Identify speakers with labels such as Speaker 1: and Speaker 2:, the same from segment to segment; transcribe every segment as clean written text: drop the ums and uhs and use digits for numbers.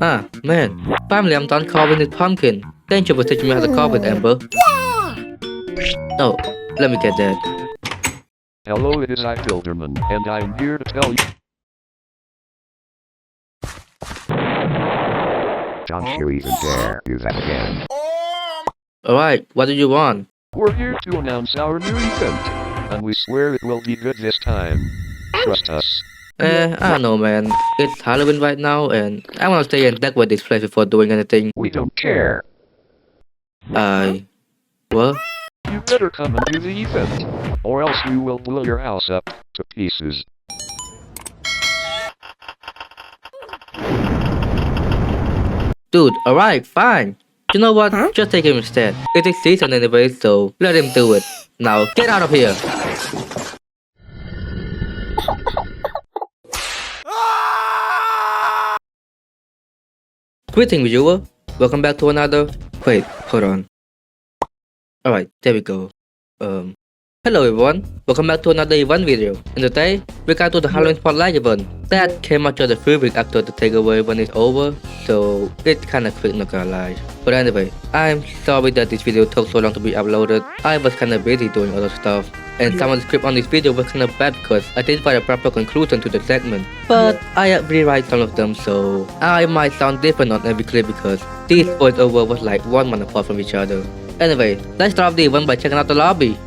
Speaker 1: Ah, man. Finally, I'm done carving this pumpkin. Thank you for teaching me how to carve it, Amber. Oh, let me get that.
Speaker 2: Hello, it is Childerman, and I'm here to tell you.
Speaker 3: Don't you even dare do that again.
Speaker 1: Alright, what do you want?
Speaker 2: We're here to announce our new event, and we swear it will be good this time. Trust us.
Speaker 1: I don't know, man. It's Halloween right now, and I want to stay and decorate this place before doing anything.
Speaker 2: We don't care.
Speaker 1: What?
Speaker 2: You better come and do the event, or else we will blow your house up to pieces.
Speaker 1: Dude, alright, fine. You know what? Just take him instead. It is season anyway, so let him do it. Now, get out of here! Greeting, viewer. Welcome back to another... Wait, hold on. Alright, there we go. Hello everyone, welcome back to another event video. And today, we got to the Halloween Spotlight event. That came out just a few weeks after the takeaway event is over, so it's kinda quick, not gonna lie. But anyway, I'm sorry that this video took so long to be uploaded. I was kinda busy doing other stuff. And some of the script on this video was kinda bad because I didn't find a proper conclusion to the segment. But I rewrite some of them, so I might sound different on every clip because these voiceovers was like 1 month apart from each other. Anyway, let's start off the event by checking out the lobby.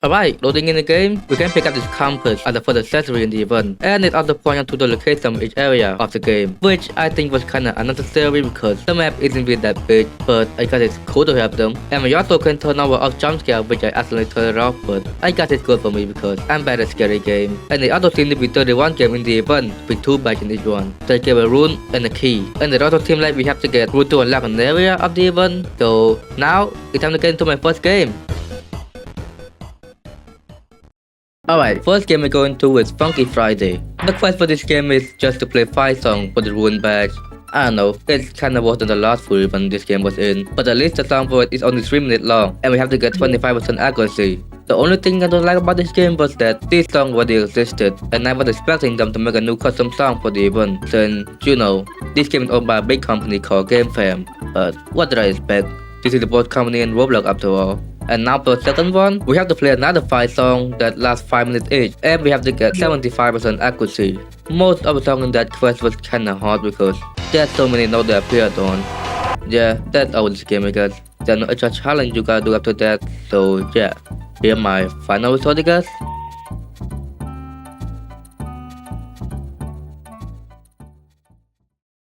Speaker 1: Alright, loading in the game, we can pick up this compass as the first accessory in the event, and it also points out to the location of each area of the game, which I think was kinda unnecessary because the map isn't really that big, but I guess it's cool to have them. And we also can turn on off jump scare, which I accidentally turned it off, but I guess it's good for me because I'm bad at scary game. And there also seems to be 31 games in the event, with 2 badges in each one. They give a rune and a key. And it also seems like we have to get rune to unlock an area of the event, so now it's time to get into my first game. Alright, first game we're going to is Funky Friday. The quest for this game is just to play 5 songs for the rune badge. I don't know, it's kinda worse than the last full event this game was in, but at least the song for it is only 3 minutes long, and we have to get 25% accuracy. The only thing I don't like about this game was that these songs already existed, and I was expecting them to make a new custom song for the event, since, you know, this game is owned by a big company called GameFam. But what did I expect? This is the both company in Roblox after all. And now for the second one, we have to play another 5 songs that last 5 minutes each, and we have to get 75% accuracy. Most of the songs in that quest was kinda hard because there's so many notes that appeared on. Yeah, that's all this game I guess. There's no extra challenge you gotta do after that, so yeah. Here's my final result I guess.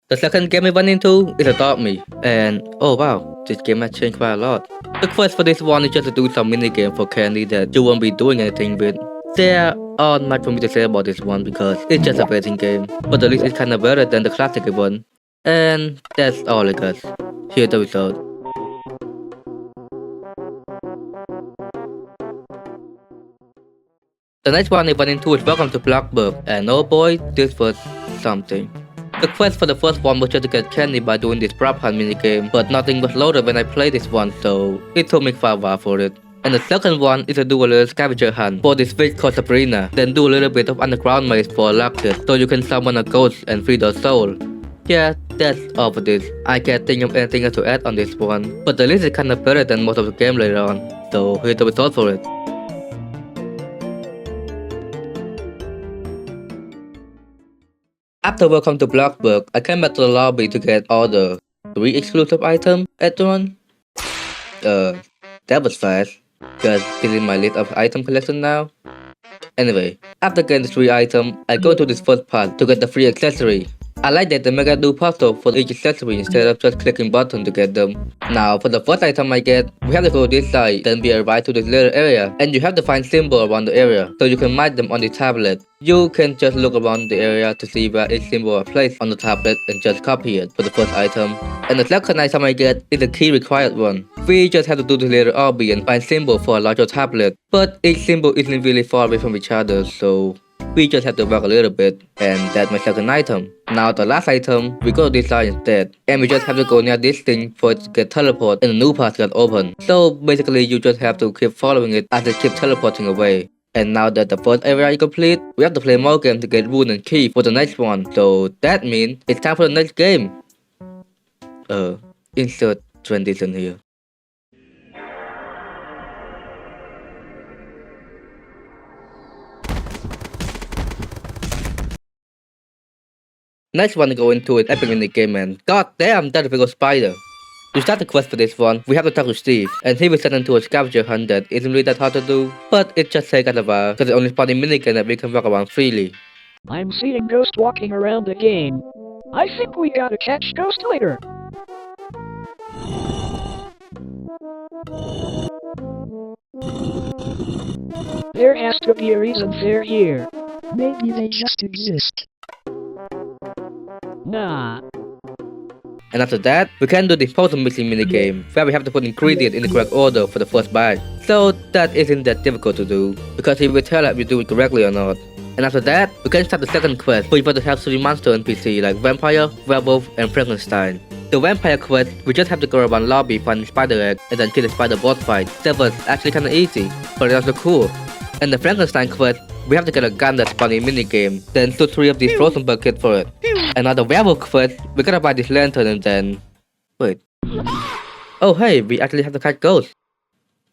Speaker 1: The second game we went into is Adopt Me, and oh wow, this game has changed quite a lot. The quest for this one is just to do some minigame for candy that you won't be doing anything with. There aren't much for me to say about this one because it's just a racing game, but at least it's kinda better than the classic one. And that's all I guess. Here's the result. The next one I went into is Welcome to Bloxburg, and oh boy, this was something. The quest for the first one was just to get candy by doing this prop hunt minigame, but nothing was loaded when I played this one, so it took me quite a while for it. And the second one is to do a little scavenger hunt for this fish called Sabrina, then do a little bit of underground maze for a racket, so you can summon a ghost and free their soul. Yeah, that's all for this. I can't think of anything else to add on this one, but the list is kinda better than most of the game later on, so here's the result for it. After Welcome to Bloxburg, I came back to the lobby to get all the 3 exclusive items at the one. That was fast, cause this is my list of item collection now. Anyway, after getting the 3 items, I go to this first part to get the free accessory. I like that they make a do puzzle for each accessory instead of just clicking button to get them. Now for the first item I get, we have to go this side, then we arrive to this little area, and you have to find symbols around the area, so you can mark them on the tablet. You can just look around the area to see where each symbol is placed on the tablet and just copy it for the first item. And the second item I get is the key required one. We just have to do the little RB and find symbols for a larger tablet, but each symbol isn't really far away from each other, so we just have to work a little bit, and that's my second item. Now the last item, we go to this side instead, and we just have to go near this thing for it to get teleport and a new path get open. So basically you just have to keep following it as it keeps teleporting away. And now that the first area is complete, we have to play more games to get rune and key for the next one. So that means it's time for the next game. Insert transition here. Next one to go into is epic minigame, and god damn, that's a big old spider. To start the quest for this one, we have to talk to Steve, and he will send into a scavenger hunt that isn't really that hard to do, but it just takes us a while, because it's only spawning minigame that we can walk around freely.
Speaker 4: I'm seeing Ghost walking around the game. I think we gotta catch Ghost later. There has to be a reason they're here. Maybe they just exist. Nah.
Speaker 1: And after that, we can do the puzzle mixing minigame, where we have to put ingredients in the correct order for the first batch. So that isn't that difficult to do, because he will tell us if we do it correctly or not. And after that, we can start the second quest, where you have to have 3 monster NPC like Vampire, Werewolf, and Frankenstein. The Vampire quest, we just have to go around lobby, find spider egg, and then kill the spider boss fight. That was actually kinda easy, but it also cool. And the Frankenstein quest, we have to get a gun that spawns in minigame, then shoot 3 of these frozen buckets for it. And now the werewolf quest, we gotta buy this lantern and then... Wait. Oh hey, we actually have to catch ghosts.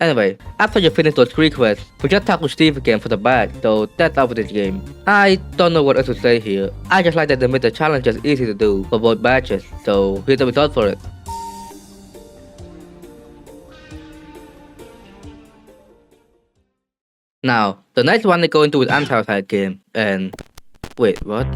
Speaker 1: Anyway, after you finish those 3 quests, we just talk to Steve again for the badge, so that's all for this game. I don't know what else to say here. I just like that they made the challenges easy to do for both badges, so here's the result for it. Now, the next one they go into is untitled game, and... Wait, what?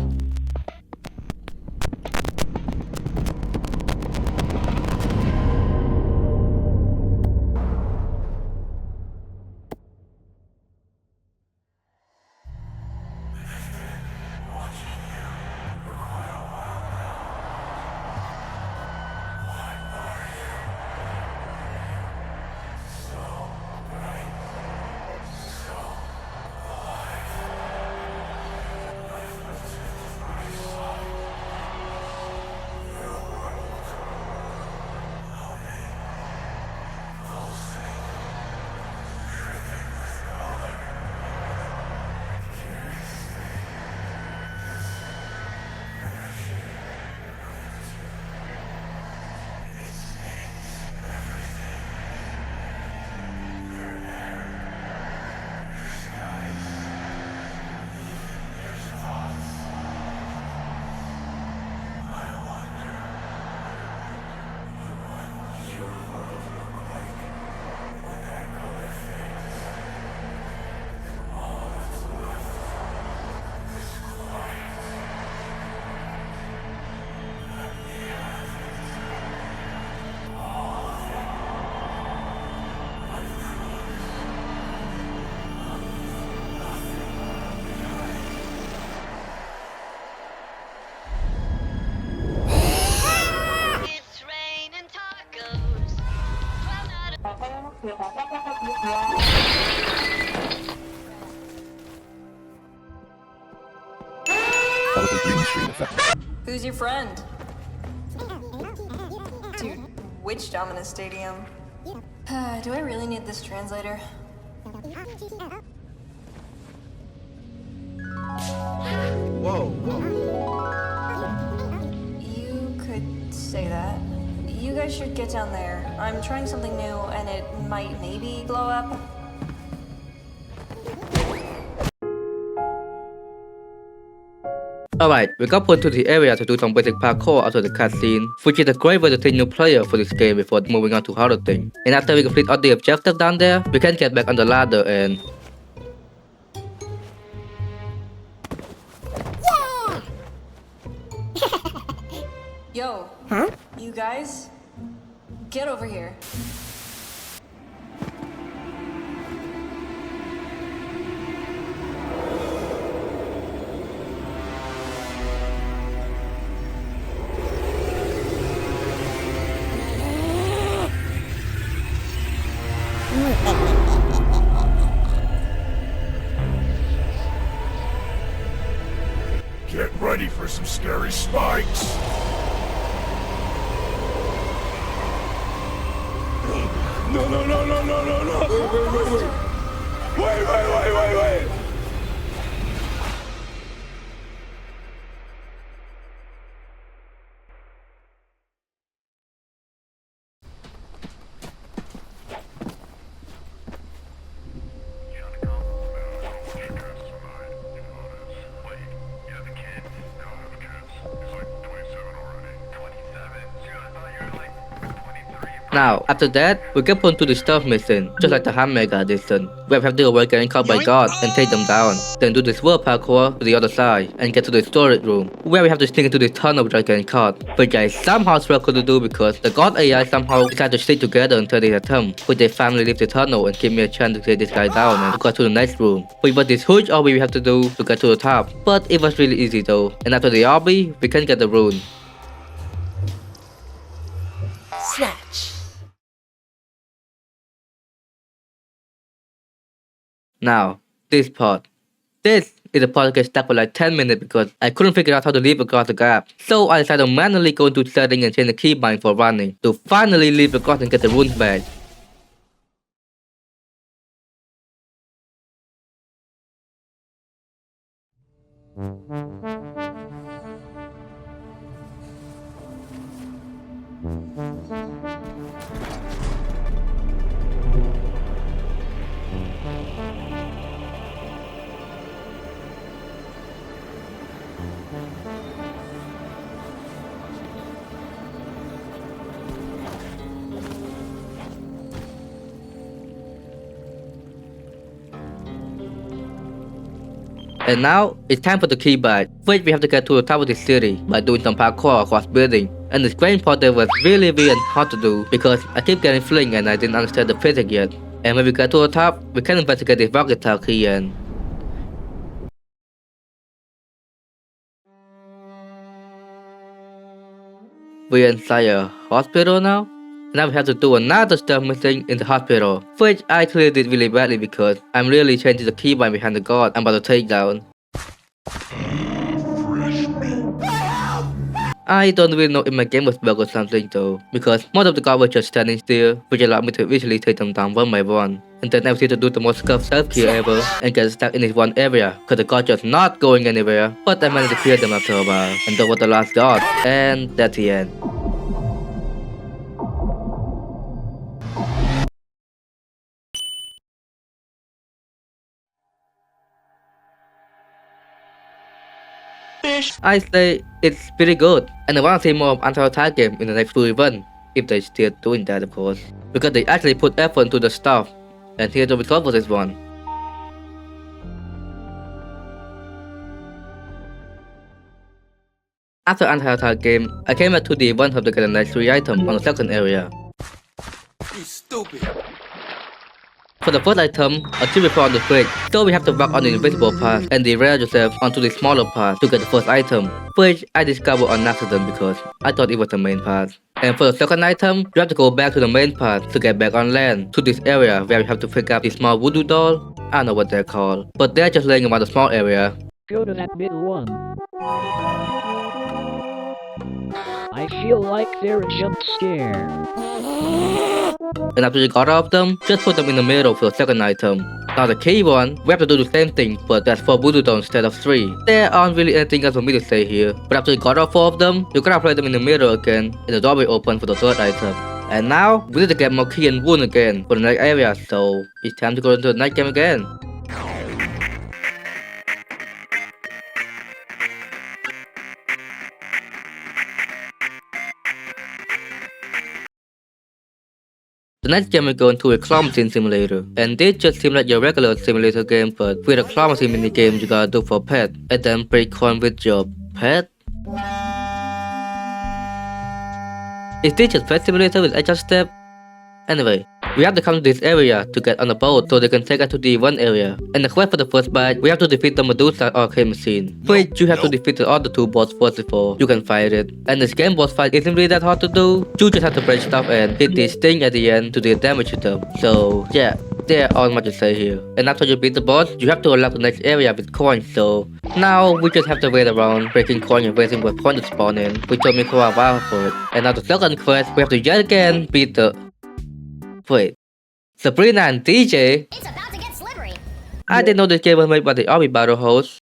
Speaker 5: Who's your friend? Dude, which Dominus Stadium? Do I really need this translator?
Speaker 6: Whoa.
Speaker 5: You could say that. You guys should get down there. I'm trying something new and it might maybe glow up.
Speaker 1: Alright, we got put to the area to do some basic parkour after the cutscene, which is a great way to train new player for this game before moving on to harder things. And after we complete all the objectives down there, we can get back on the ladder and...
Speaker 5: Yo, you guys, get over here.
Speaker 6: Get ready for some scary spikes. No. Wait!
Speaker 1: Now, after that, we get put into the stuff mission, just like the Hamburger edition, where we have to avoid getting caught by God and take them down, then do this world parkour to the other side, and get to the storage room, where we have to sneak into this tunnel without getting caught, which I somehow struggled to do because the God AI somehow decided to stick together until they attempt, which they finally leave the tunnel and give me a chance to take this guy down and go to the next room, which was this huge obby we have to do to get to the top, but it was really easy though, and after the obby, we can get the rune. Now, this part. This is the part that gets stuck for like 10 minutes because I couldn't figure out how to leap across the gap. So I decided to manually go into settings and change the keybind for running to finally leap across and get the runes back. And now, it's time for the keybind. First, we have to get to the top of the city by doing some parkour across building. And the strange part there was really hard to do because I keep getting fling and I didn't understand the physics yet. And when we get to the top, we can investigate the rocket tower key and... we're inside a hospital now? Now we have to do another stuff mission in the hospital, which I clearly did really badly because I'm really changing the keybind behind the guard I'm about to take down. I don't really know if my game was bugged or something though, because most of the guards were just standing still, which allowed me to visually take them down one by one. And then I was able to do the most scuffed self-kill ever and get stuck in this one area, cause the guard just not going anywhere, but I managed to kill them after a while, and that was the last guard, and that's the end. I say it's pretty good, and I want to see more of untitled game in the next full event, if they're still doing that of course, because they actually put effort into the stuff, and here's the result for this one. After untitled game, I came back to the event hub to get the next 3 items on the second area.
Speaker 6: You stupid!
Speaker 1: For the first item, a tree before on the fridge, so we have to walk on the invisible path and derail yourself onto the smaller path to get the first item, which I discovered on accident because I thought it was the main path. And for the second item, you have to go back to the main path to get back on land, to this area where you have to pick up the small voodoo doll. I don't know what they're called, but they're just laying around the small area.
Speaker 4: Go to that middle one. I feel like they're a jump scare.
Speaker 1: And after you got all of them, just put them in the middle for the second item. Now the key one, we have to do the same thing, but that's 4 voodoo dolls instead of 3. There aren't really anything else for me to say here, but after you got all 4 of them, you gotta place them in the middle again, and the door will open for the third item. And now, we need to get more key and wound again for the next area, so it's time to go into the next game again. The next game we go into a claw machine simulator, and this just seems like your regular simulator game but with a claw machine minigame you gotta do for pet, and then break coin with your pet? Is this just pet simulator with extra step? Anyway, we have to come to this area to get on the boat so they can take us to the one area. And the quest for the first bite, we have to defeat the Medusa arcade machine, which you have to defeat the other 2 boss first before you can fight it. And this game boss fight isn't really that hard to do, you just have to break stuff and hit this thing at the end to deal damage to them. So yeah, there aren't much to say here. And after you beat the boss, you have to unlock the next area with coins, so now we just have to wait around, breaking coins and waiting for coins to spawn in, which took me quite a while for it. And now the second quest, we have to yet again beat the... Wait, Sabrina and DJ?
Speaker 7: It's about to get slippery.
Speaker 1: I didn't know this game was made by the Army Battle host.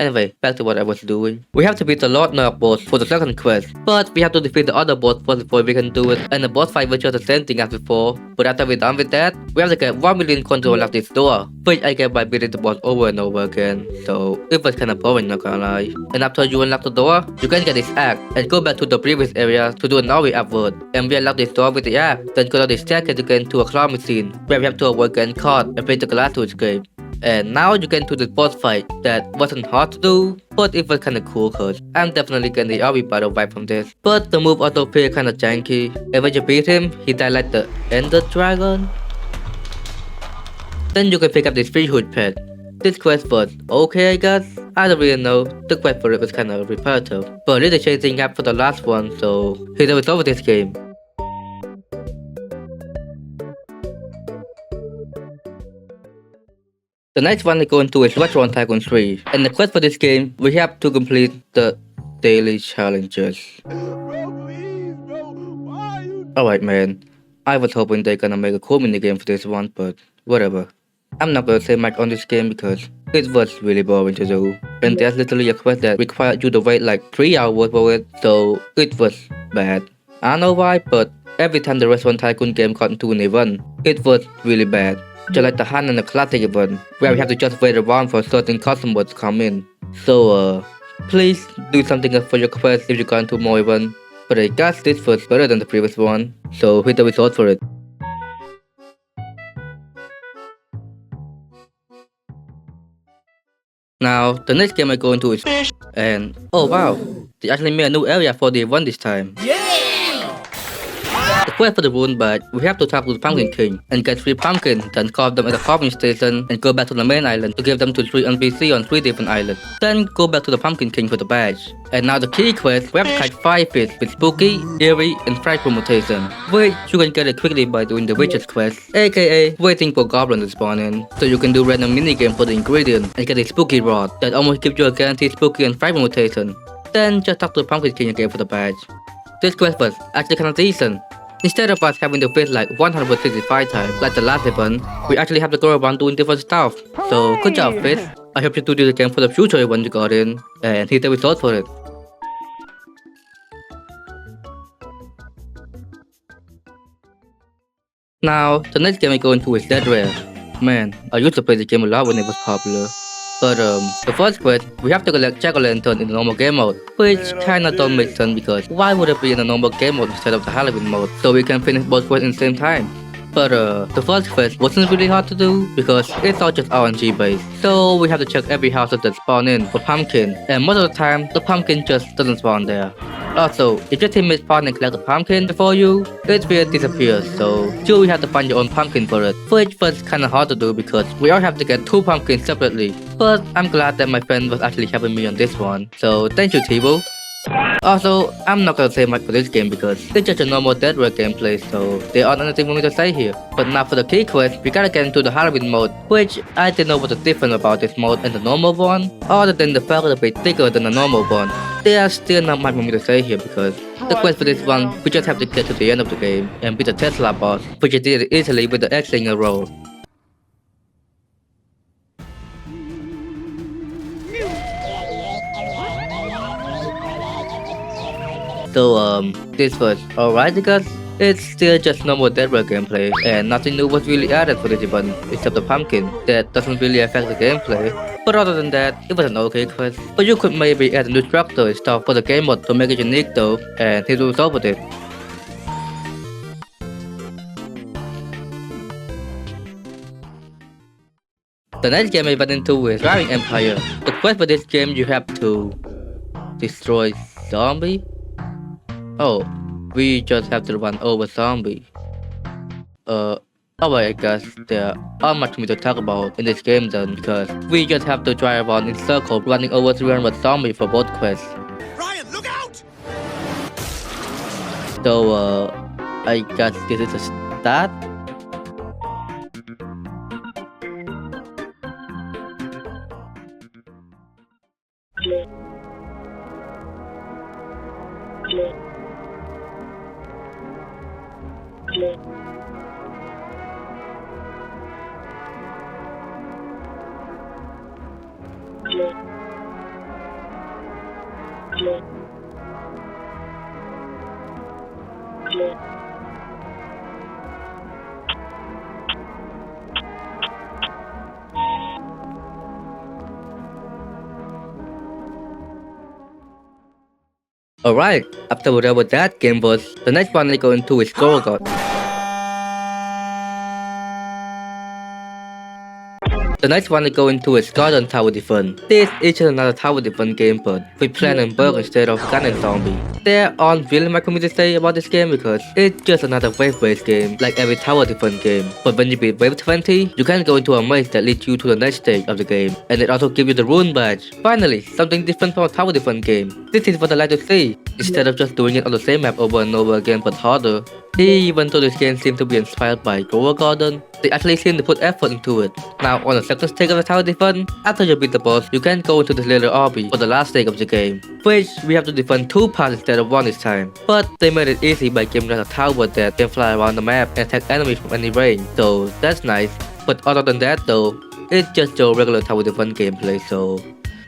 Speaker 1: Anyway, back to what I was doing. We have to beat the Lord Narc boss for the second quest, but we have to defeat the other boss first before we can do it, and the boss fight was just the same thing as before, but after we're done with that, we have to get 1 million coins to unlock this door, which I get by beating the boss over and over again, so it was kinda boring, not gonna lie. And after you unlock the door, you can get this axe, and go back to the previous area to do an AOE upward, and we unlock this door with the axe, then go down the staircase to get into a claw machine, where we have to avoid getting caught and break the glass to escape. And now you get into the boss fight that wasn't hard to do, but it was kinda cool cause I'm definitely getting the RB battle vibe from this. But the move auto play kinda janky, and when you beat him, he died like the Ender Dragon. Then you can pick up this fish hood pet. This quest was okay I guess, I don't really know, the quest for it was kinda repetitive. But I did change things up for the last one, so here's the result of this game. The next one we go into is Resturant Tycoon 3, and the quest for this game, we have to complete the daily challenges. Alright man, I was hoping they're gonna make a cool minigame for this one, but whatever. I'm not gonna say much on this game because it was really boring to do, and there's literally a quest that required you to wait like 3 hours for it, so it was bad. I don't know why, but every time the Resturant Tycoon game got into an event, it was really bad. Just like the hand and the classic event, where we have to just wait around for certain customers to come in. So please do something else for your quest if you got into more event. But I guess this was better than the previous one, so here's the result for it. Now, the next game I go into is fisch, and oh wow, they actually made a new area for the event this time. The quest for the rune badge, we have to talk to the Pumpkin King and get 3 pumpkins, then carve them at the carving station and go back to the main island to give them to 3 NPC on 3 different islands. Then go back to the Pumpkin King for the badge. And now the key quest, we have to catch 5 fish with spooky, eerie, and frightful mutation, which you can get it quickly by doing the witches quest, aka waiting for goblins to spawn in, so you can do random minigame for the ingredient and get a spooky rod that almost gives you a guaranteed spooky and frightful mutation. Then just talk to the Pumpkin King again for the badge. This quest was actually kinda decent. Instead of us having to fish like 165 times like the last event, we actually have to go around doing different stuff. So good job fish. I hope you do this again for the future event you got in, and here's the result for it. Now, the next game I go into is Dead Rare. Man, I used to play this game a lot when it was popular. But the first quest, we have to collect jack-o'-lantern in the normal game mode, which kinda don't make sense because why would it be in the normal game mode instead of the Halloween mode, so we can finish both quests in the same time. But the first quest wasn't really hard to do because it's all just RNG based, so we have to check every house that spawn in for pumpkin, and most of the time, the pumpkin just doesn't spawn there. Also, if your teammates spawn and collect the pumpkin before you, it will disappear, so you will have to find your own pumpkin for it, which was kinda hard to do because we all have to get 2 pumpkins separately. But I'm glad that my friend was actually helping me on this one, so thank you Tibo. Also, I'm not gonna say much for this game because it's just a normal Dead Rare gameplay, so there aren't anything for me to say here. But now for the key quest, we gotta get into the Halloween mode, which I didn't know what was different about this mode and the normal one, other than the fact that it's bigger than the normal one. There's still not much for me to say here because the quest for this one, we just have to get to the end of the game and beat the Tesla boss, which I did easily with the X in a row. So this was alright because it's still just normal Dead Rare gameplay and nothing new was really added for this event except the pumpkin that doesn't really affect the gameplay. But other than that, it was an okay quest. But you could maybe add a new structure and stuff for the game mode to make it unique though, and here's the result with it. The next game I went into is Driving Empire. The quest for this game you have to destroy zombie? Oh, we just have to run over zombie. Alright, I guess there aren't much for me to talk about in this game then because we just have to drive around in circles running over 300 zombies for both quests.
Speaker 6: Ryan, look out!
Speaker 1: So I guess this is a start. Alright, after whatever that game was, the next one I go into is Gorgon. The next one I go into is Garden Tower Defense. This is just another tower defense game but with plant and bug instead of gun and zombie. There aren't really much for me to say about this game because it's just another wave-based game like every tower defense game. But when you beat wave 20, you can go into a maze that leads you to the next stage of the game. And it also gives you the rune badge. Finally, something different from a tower defense game. This is what I like to see, instead of just doing it on the same map over and over again but harder. Even though this game seems to be inspired by Grower Garden, they actually seem to put effort into it. Now on the second stage of the tower defense, after you beat the boss, you can go into this little obby for the last stage of the game, which we have to defend 2 parts instead of 1 this time. But they made it easy by giving us a tower that can fly around the map and attack enemies from any range, so that's nice. But other than that though, it's just your regular tower defense gameplay, so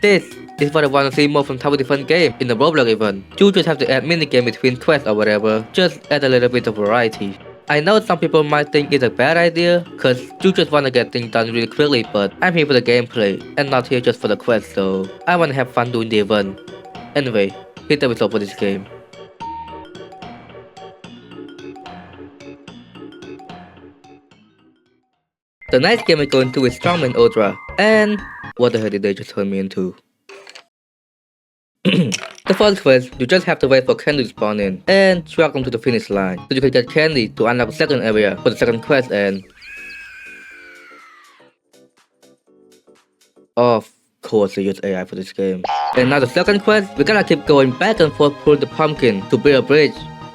Speaker 1: this is what I want to see more from tower defense game in the Roblox event. You just have to add minigame between quests or whatever, just add a little bit of variety. I know some people might think it's a bad idea, cause you just wanna get things done really quickly, but I'm here for the gameplay, and not here just for the quest, so I wanna have fun doing the event. Anyway, here's the result for this game. The next game we're going to is Strongman Ultra, and what the hell did they just turn me into? The first quest, you just have to wait for candy to spawn in and drag them to the finish line so you can get candy to unlock the second area for the second quest and... Of course they use AI for this game. And now the second quest, we gotta keep going back and forth pulling the pumpkin to build a bridge.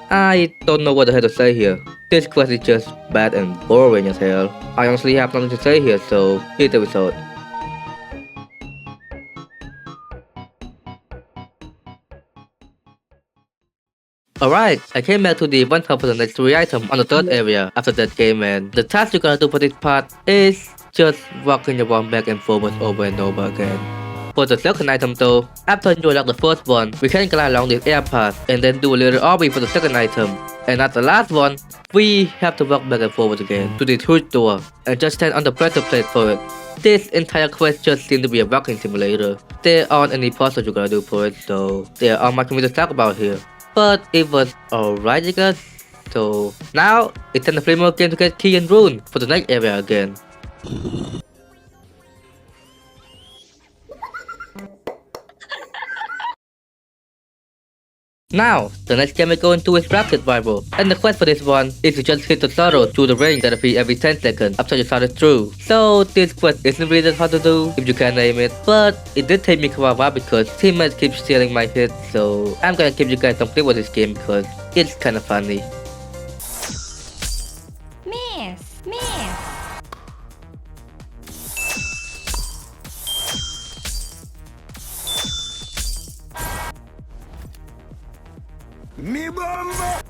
Speaker 1: I don't know what the hell to say here. This quest is just bad and boring as hell. I honestly have nothing to say here, so here's the result. Alright, I came back to the event hub for the next 3 items on the third area after that game, and the task you gotta do for this part is just walking around back and forward over and over again. For the second item though, after you unlock the first one, we can glide along this air path and then do a little obby for the second item. And at the last one, we have to walk back and forward again to this huge door and just stand on the pressure plate for it. This entire quest just seems to be a walking simulator. There aren't any puzzles you gotta do for it, so there aren't much for me to talk about here. But it was alright I guess. So now it's time to play more game to get key and rune for the next area again. Now, the next game we're going to is racket rival, and the quest for this one is to just hit the turtle through the ring that appears every 10 seconds after you shot it through. So this quest isn't really that hard to do if you can name it, but it did take me quite a while because teammates keep stealing my hits, so I'm gonna give you guys some play with this game because it's kinda funny.
Speaker 5: Miss!
Speaker 6: Me bomba!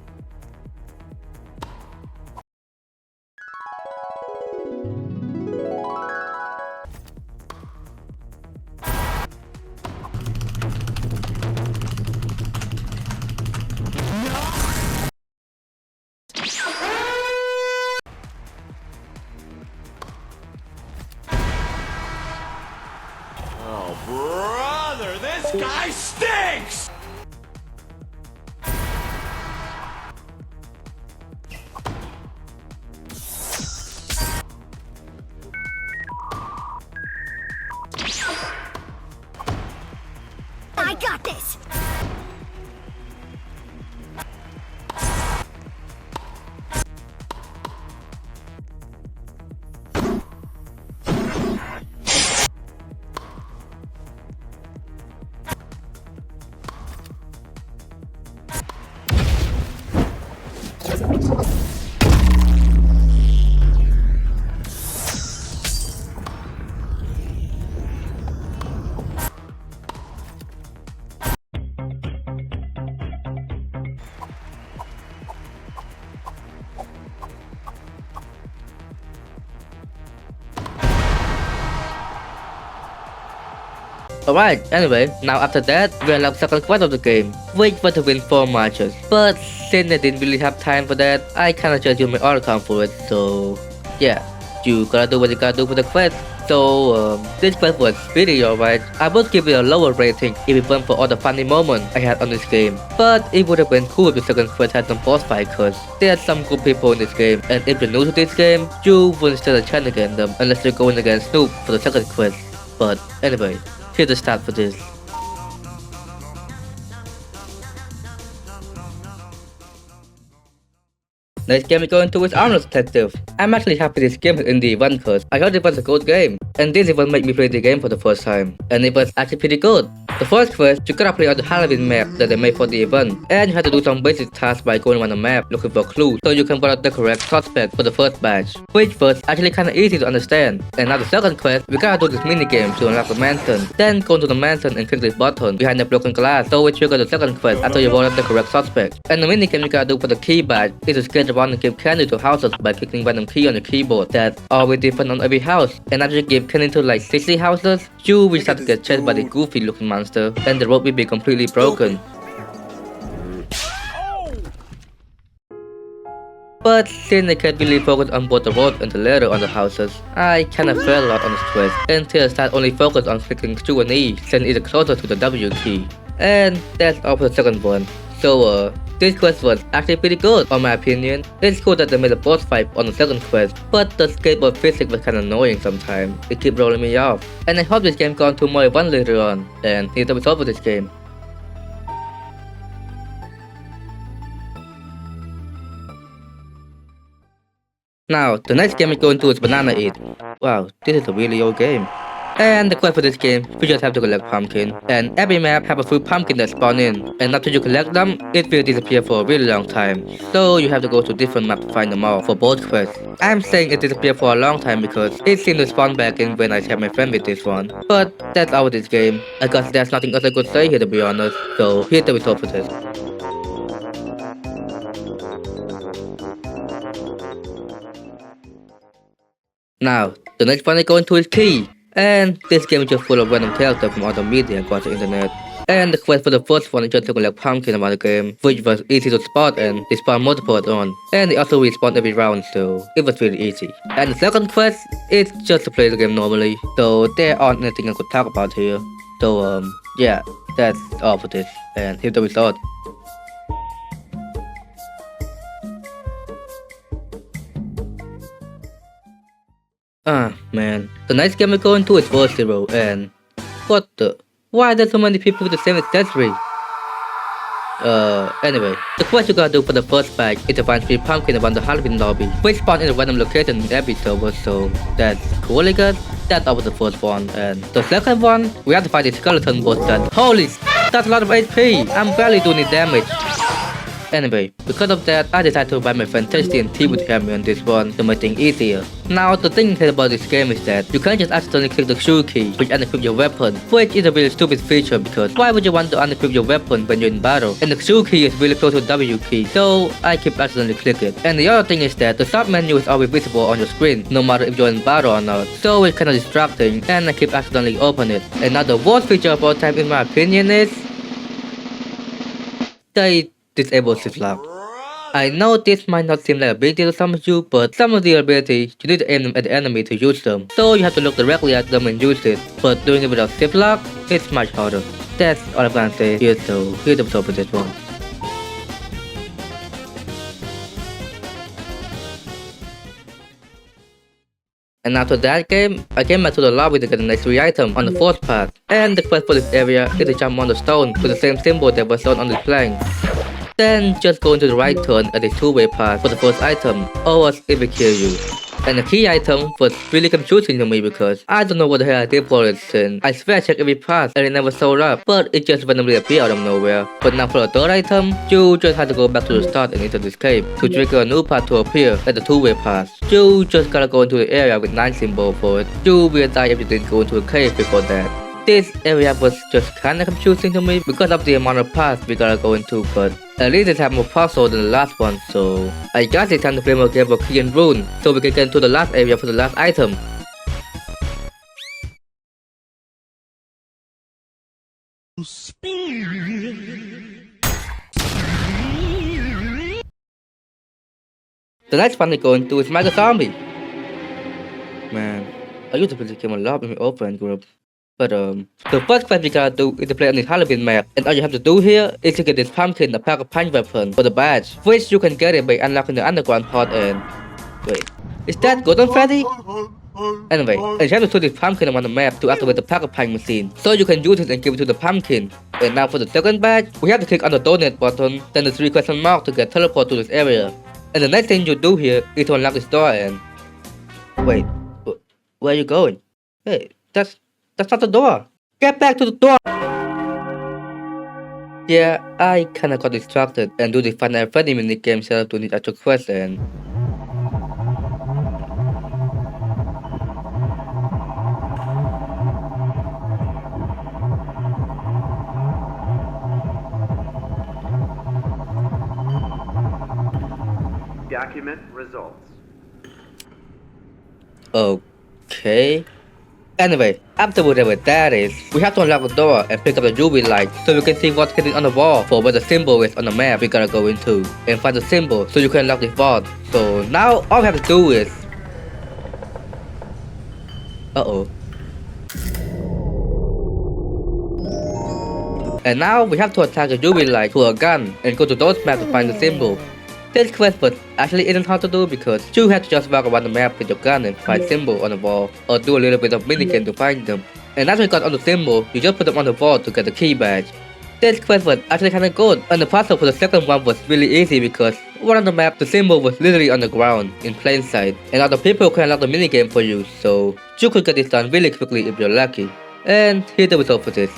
Speaker 7: Oh, brother, this guy stinks!
Speaker 8: I got this!
Speaker 1: Alright, anyway, now after that, we unlocked second quest of the game, which was to win 4 matches. But since I didn't really have time for that, I kinda just used my other account for it, so yeah. You gotta do what you gotta do for the quest. So, this quest was pretty alright. I would give it a lower rating if it weren't for all the funny moments I had on this game. But it would have been cool if the second quest had some boss fight, cause there are some good people in this game, and if you're new to this game, you wouldn't stand a chance against them unless you're going against Snoop for the second quest. But anyway, here's the start for this. Next game we're going to is Armless Detective. I'm actually happy this game is in the event cause I heard it was a good game, and this event made me play the game for the first time, and it was actually pretty good. The first quest, you gotta play on the Halloween map that they made for the event, and you have to do some basic tasks by going around the map looking for clues so you can find out the correct suspect for the first batch, which was actually kinda easy to understand. And now the second quest, we gotta do this minigame to unlock the mansion, then go to the mansion and click this button behind the broken glass so it triggers the second quest after you vote out the correct suspect. And the minigame you gotta do for the key badge is to skate around and give candy to houses by clicking random key on the keyboard that always different on every house. And after you give candy to like 60 houses, you will start to get chased by the goofy looking monster, and the road will be completely broken. But since I can't really focus on both the road and the ladder on the houses, I kinda fell a lot on this quest until I start only focus on clicking Q and E since it's closer to the W key. And that's all for the second one. So this quest was actually pretty good on my opinion. It's cool that they made a boss fight on the second quest, but the skateboard physics was kinda annoying sometimes. It kept rolling me off. And I hope this game gone to more fun later on. And here's the result for this game. Now, the next game we're going to is Banana Eat. Wow, this is a really old game. And the quest for this game, you just have to collect pumpkin. And every map have a few pumpkin that spawn in. And after you collect them, it will disappear for a really long time. So you have to go to different maps to find them all for both quests. I'm saying it disappeared for a long time because it seemed to spawn back in when I share my friend with this one. But that's all with this game. I guess there's nothing else I could say here to be honest. So here's the result for this. Now, the next one I go into is Key. And this game is just full of random characters from other media across the internet. And the quest for the first one is just to collect pumpkin around the game, which was easy to spot and they spawn multiple on. And they also respawn every round, so it was really easy. And the second quest is just to play the game normally, so there aren't anything I could talk about here. So yeah, that's all for this, and here's the result. Ah, man. The next game we're going to is World Zero, and what the? Why are there so many people with the same accessory? Anyway, the quest you gotta do for the first batch is to find 3 pumpkins around the Halloween lobby, which spawn in a random location in every server, so that's cool I guess. That's all for the first one, and the second one, we have to fight the skeleton boss that, holy that's a lot of HP! I'm barely doing any damage. Anyway, because of that, I decided to buy my friend Tasty and Tea with me on this one to make things easier. Now, the thing about this game is that you can't just accidentally click the shoe key which unequip your weapon, which is a really stupid feature because why would you want to unequip your weapon when you're in battle? And the shoe key is really close to the W key, so I keep accidentally click it. And the other thing is that the sub menu is always visible on your screen, no matter if you're in battle or not, so it's kinda distracting and I keep accidentally open it. And now the worst feature of all time in my opinion is they disable shift lock. I know this might not seem like a big deal to some of you, but some of the abilities, you need to aim them at the enemy to use them. So you have to look directly at them and use it, but doing it without shift lock, it's much harder. That's all I'm gonna say here, so here's the result for this one. And after that game, I came back to the lobby to get the next 3 items on the fourth path. And the quest for this area is to jump on the stone with the same symbol that was shown on the plank. Then just go into the right turn at the 2-way path for the first item, or else it will kill you. And the key item was really confusing to me because I don't know what the hell I did for it since I swear I checked every path and it never showed up, but it just randomly appeared out of nowhere. But now for the third item, you just have to go back to the start and enter this cave to trigger a new path to appear at the 2-way path. You just gotta go into the area with 9 symbol for it. You will die if you didn't go into a cave before that. This area was just kinda confusing to me because of the amount of paths we gotta go into, but at least it had more puzzle than the last one, so I guess it's time to play more game of Key and Rune so we can get into the last area for the last item. The next one we're going to is Mega Zombie. Man, I used to play this game a lot in my old friend group. But the first quest we gotta do is to play on this Halloween map, and all you have to do here is to get this pumpkin, a pack of punch weapon for the badge, which you can get it by unlocking the underground part and... Wait, is that Golden Freddy? Anyway, and you have to throw this pumpkin on the map to activate the pack of punch machine, so you can use it and give it to the pumpkin. And now for the second badge, we have to click on the donate button, then the 3 question mark to get teleport to this area. And the next thing you do here is to unlock this door and... Wait, where are you going? Hey, that's not the door. Get back to the door! Yeah, I kinda got distracted and do the Fun and Freddy minigame instead of doing the actual quest and...
Speaker 8: Document results.
Speaker 1: Okay... Anyway, after whatever that is, we have to unlock the door and pick up the UV light so we can see what's hidden on the wall for where the symbol is on the map we gotta go into, and find the symbol so you can unlock the vault. So now all we have to do is... Uh-oh. And now we have to attack the UV light with a gun and go to those maps to find the symbol. This quest but actually isn't hard to do because you have to just walk around the map with your gun and find symbols on the wall, or do a little bit of minigame to find them. And after you got on the symbol, you just put them on the wall to get the key badge. This quest was actually kinda good, and the puzzle for the second one was really easy because one on the map the symbol was literally on the ground, in plain sight, and other people can unlock the minigame for you, so you could get this done really quickly if you're lucky. And here's the result for this.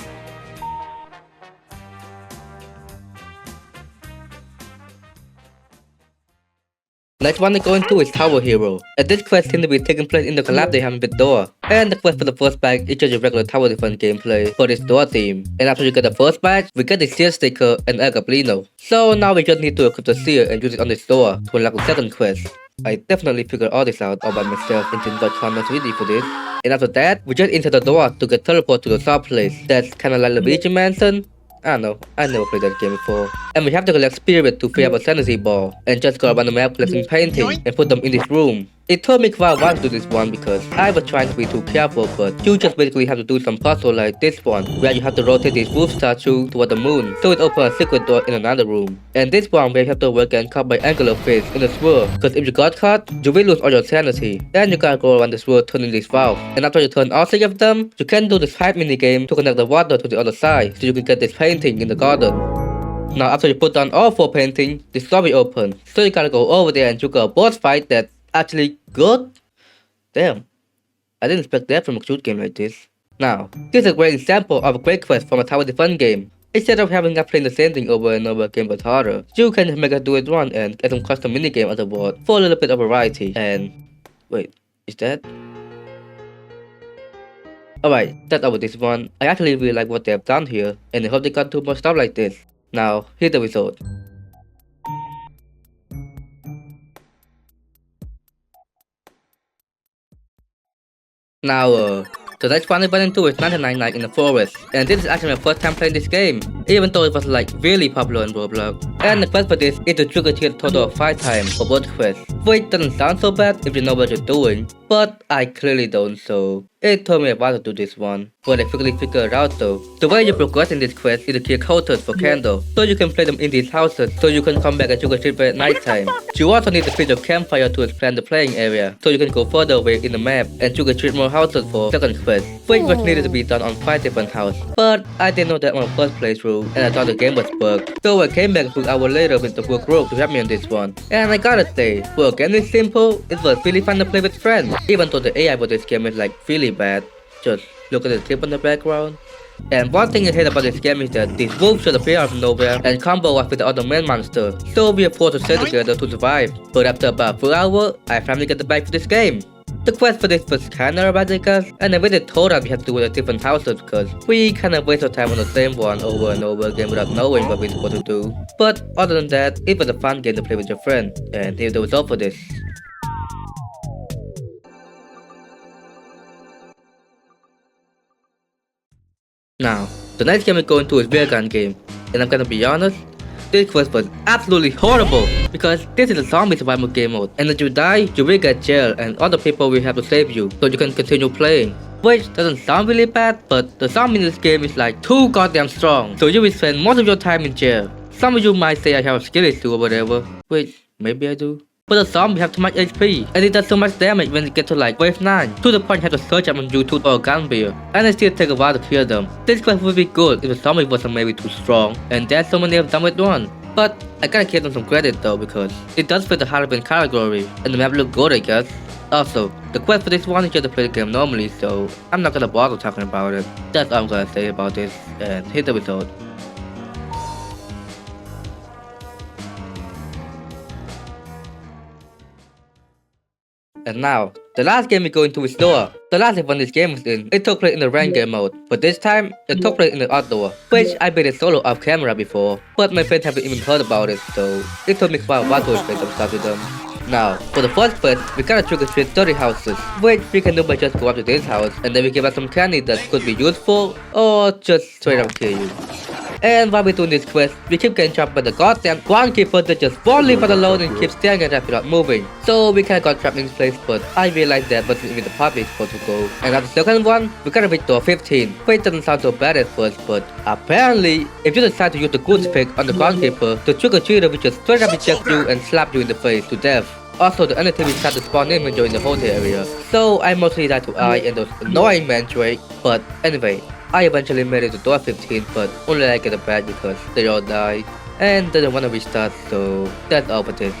Speaker 1: Next one we're going to is Tower Hero, and this quest seems to be taking place in the collab they have with door. And the quest for the first badge is just a regular tower defense gameplay for this door theme. And after you get the first badge, we get the seal sticker and El Gablino. So now we just need to equip the seal and use it on this door to unlock the second quest. I definitely figured all this out all by myself and didn't got comments ready for this. And after that, we just enter the door to get teleport to the sub place that's kinda like Luigi Mansion. I don't know, I never played that game before. And we have to collect spirit to free up a sanity ball, and just go around the map collecting paintings and put them in this room. It took me quite a while to do this one because I was trying to be too careful, but you just basically have to do some puzzle like this one, where you have to rotate this roof statue toward the moon, so it opens a secret door in another room. And this one where you have to work and caught by angular fish in the swirl, cause if you got caught, you will lose all your sanity. And you gotta go around the swirl turning this valve. And after you turn all 3 of them, you can do this pipe minigame to connect the water to the other side, so you can get this painting in the garden. Now after you put down all 4 paintings, the door will open, so you gotta go over there and you got a boss fight that's actually good? Damn, I didn't expect that from a shoot game like this. Now, here's a great example of a great quest from a tower defense game. Instead of having us playing the same thing over and over again but harder, you can make us do it once and get some custom minigame on the board for a little bit of variety. And... wait, is that? Alright, that's all with this one. I actually really like what they have done here, and I hope they got do more stuff like this. Now, here's the result. Now, the next one I went into is 1999 in the forest, and this is actually my first time playing this game, even though it was like really popular on Roblox. And the quest for this is to trigger a total of 5 times for both quests, which doesn't sound so bad if you know what you're doing, but I clearly don't, so it took me a while to do this one, but I quickly figured it out though. The way you progress in this quest is to kill counters for candle, so you can play them in these houses, so you can come back and trick or treat at night time. You also need to feed your campfire to expand the playing area, so you can go further away in the map and trick or treat more houses for second quest, which was needed to be done on 5 different houses. But I didn't know that on the first playthrough, and I thought the game was bugged, so I came back a few hours later with the full group to help me on this one. And I gotta say, for a game is simple, it was really fun to play with friends, even though the AI for this game is like really bad. Just look at the tip on the background. And one thing I hate about this game is that these wolves should appear out of nowhere and combo us with the other main monster, so we are forced to stay together to survive. But after about 4 hours, I finally get the bag for this game. The quest for this was kinda erratic, and I really told us we had to do it at different houses because we kinda waste our time on the same one over and over again without knowing what we're supposed to do. But other than that, it was a fun game to play with your friend, and here's the result for this. Now, The next game we're going to is beer gun game, and I'm gonna be honest, this quest was absolutely horrible because this is a zombie survival game mode, and if you die, you will get jail and other people will have to save you so you can continue playing. Which doesn't sound really bad, but the zombie in this game is like too goddamn strong, so you will spend most of your time in jail. Some of you might say I have a skill issue or whatever, which maybe I do. But the zombie have too much HP, and it does so much damage when it gets to like wave 9, to the point you have to search up on YouTube or gun beer, and it still take a while to kill them. This quest would be good if the zombie wasn't maybe too strong, and there's so many of them with one. But I gotta give them some credit though because it does fit the Halloween category, and the map look good I guess. Also, the quest for this one is just to play the game normally, so I'm not gonna bother talking about it. That's all I'm gonna say about this, and hit the result. And now, the last game we go into is Store. The last event this game was in, it took place in the ranked game mode, but this time, it took place in the outdoor, which I played it solo off camera before, but my friends haven't even heard about it, so it took me quite a while to explain some stuff to them. Now, for the first quest, we gotta trick-or-treat 30 houses, which we can do by just go up to this house, and then we give us some candy that could be useful, or just straight up kill you. And while we're doing this quest, we keep getting trapped by the goddamn groundkeeper that just won't leave us alone and keeps staring at us without moving. So we kinda got trapped in this place, but I realized that wasn't even the part we're supposed to go. And at the second one, we gotta reach door 15, which doesn't sound so bad at first, but apparently, if you decide to use the goods pick on the groundkeeper, the trick-or-treater will just straight up eject you and slap you in the face to death. Also, the enemy will start to spawn in when you're in the hotel area. So I mostly died to I and those annoying mandrake, but anyway. I eventually made it to door 15, but only I get a badge because they all died and didn't want to restart, so that's all for this.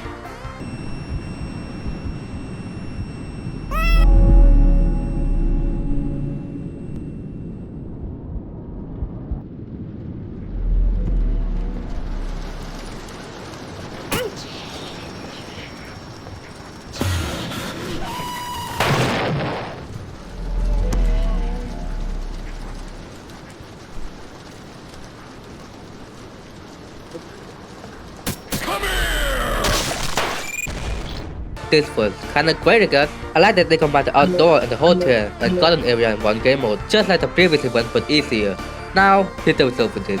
Speaker 1: This was kinda great I guess. I like that they combined the outdoor and the hotel and garden area in one game mode, just like the previous event but easier. Now, here's the result for this.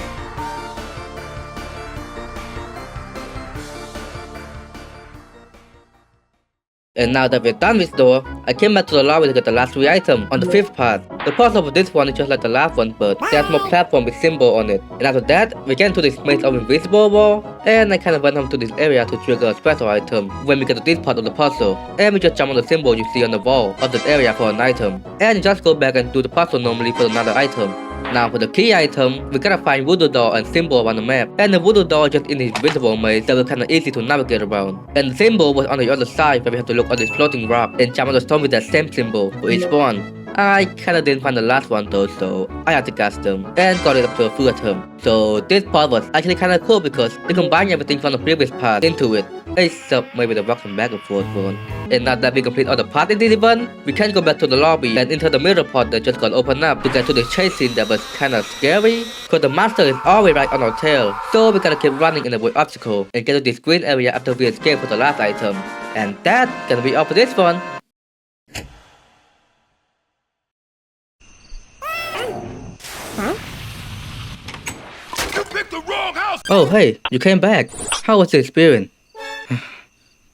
Speaker 1: And now that we're done with store, I came back to the lobby to get the last 3 items on the 5th part. The puzzle for this one is just like the last one, but there's more platform with symbol on it. And after that, we get into this maze of invisible wall, and I kinda went home to this area to trigger a special item when we get to this part of the puzzle. And we just jump on the symbol you see on the wall of this area for an item. And just go back and do the puzzle normally for another item. Now for the key item, we gotta find voodoo doll and symbol on the map, and the voodoo doll is just in this invisible maze that was kinda easy to navigate around. And the symbol was on the other side where we have to look at this floating rock and jump on the stone with that same symbol for each one. I kinda didn't find the last one though, so I had to guess them and got it up to a full attempt. So this part was actually kinda cool because they combined everything from the previous part into it, except maybe the rocking back and forth one. And now that we complete all the parts in this event, we can go back to the lobby and enter the middle part that just got opened up to get to the chase scene that was kinda scary, cause the monster is always right on our tail. So we gotta keep running and avoid obstacle and get to this green area after we escape for the last item. And that's gonna be all for this one. Oh hey, you came back. How was the experience?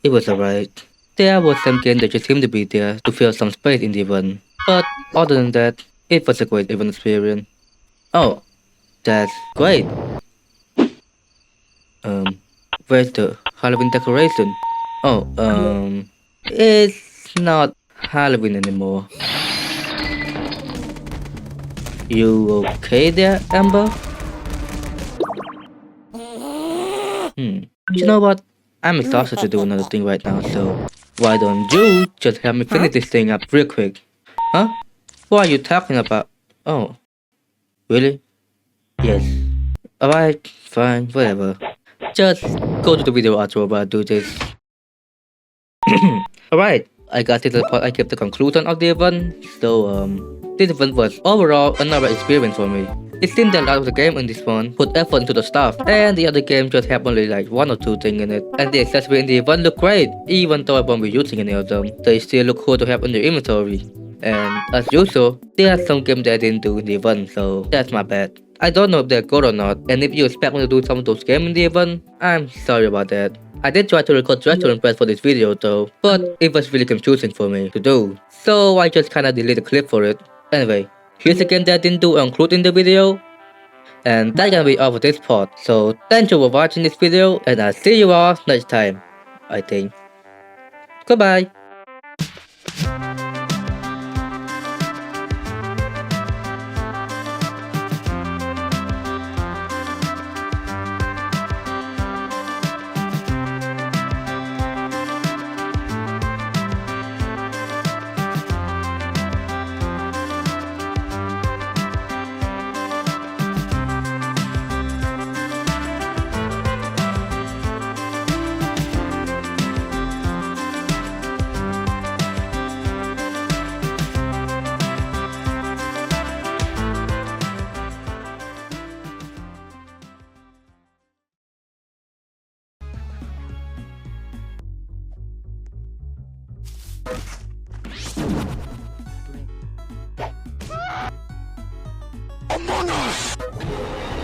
Speaker 1: It was alright. There was some game that just seemed to be there to fill some space in the event. But other than that, it was a great event experience. Oh, that's great. Where's the Halloween decoration? Oh, it's not Halloween anymore. You okay there, Amber? You know what? I'm exhausted to do another thing right now, so why don't you just help me finish this thing up real quick? Huh? What are you talking about? Oh, really? Yes. Alright, fine, whatever. Just go to the video outro while I do this. Alright, I got to the part I kept the conclusion of the event, so this event was overall another experience for me. It seemed that a lot of the game in this one put effort into the stuff, and the other game just had only like 1 or 2 things in it. And the accessories in the event look great, even though I won't be using any of them. They still look cool to have in your inventory. And as usual, there are some games that I didn't do in the event, so that's my bad. I don't know if they're good or not, and if you expect me to do some of those games in the event, I'm sorry about that. I did try to record restaurant press for this video though, but it was really confusing for me to do, so I just kinda deleted the clip for it. Anyway, here's a game that I didn't do or include in the video, and that's gonna be all for this part. So thank you for watching this video, and I'll see you all next time, I think. Goodbye.